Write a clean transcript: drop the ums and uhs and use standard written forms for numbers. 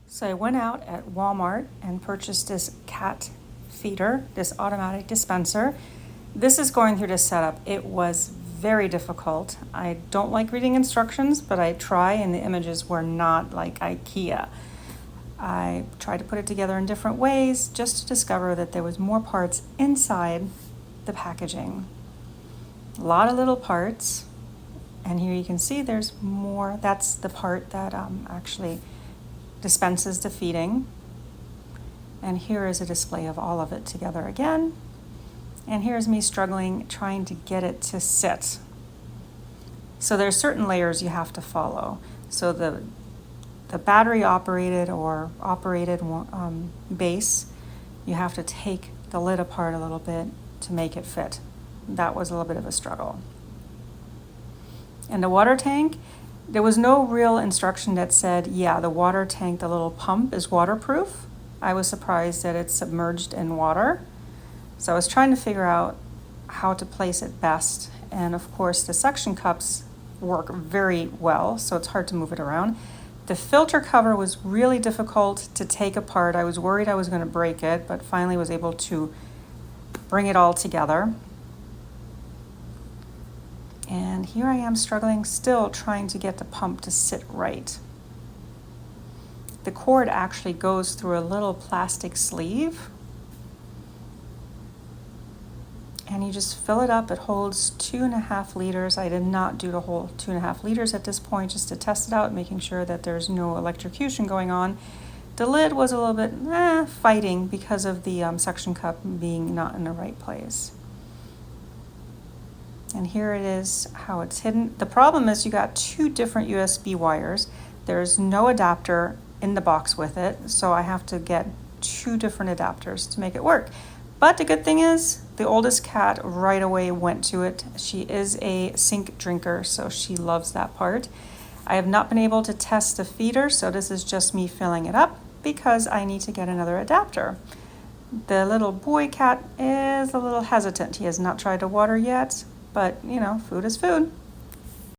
So I went out at Walmart and purchased this cat feeder, this automatic dispenser. This is going through the setup. It was very difficult. I don't like reading instructions, but I try, and the images were not like IKEA. I tried to put it together in different ways just to discover that there was more parts inside the packaging. A lot of little parts, and here you can see there's more. That's the part that actually dispenses the feeding. And here is a display of all of it together again. And here's me struggling, trying to get it to sit. So there's certain layers you have to follow. So the battery operated or operated base, you have to take the lid apart a little bit to make it fit. That was a little bit of a struggle. And the water tank, there was no real instruction that said, yeah, the water tank, the little pump is waterproof. I was surprised that it's submerged in water. So I was trying to figure out how to place it best. And of course, the suction cups work very well, so it's hard to move it around. The filter cover was really difficult to take apart. I was worried I was going to break it, but finally was able to bring it all together. And here I am struggling, still trying to get the pump to sit right. The cord actually goes through a little plastic sleeve. And you just fill it up. It holds 2.5 liters. I did not do the whole 2.5 liters at this point, just to test it out, making sure that there's no electrocution going on. The lid was a little bit fighting because of the suction cup being not in the right place. And here it is, how it's hidden. The problem is you got 2 different USB wires. There's no adapter in the box with it, so I have to get 2 different adapters to make it work. But the good thing is, the oldest cat right away went to it. She is a sink drinker, so she loves that part. I have not been able to test the feeder, so this is just me filling it up because I need to get another adapter. The little boy cat is a little hesitant. He has not tried to water yet, but you know, food is food.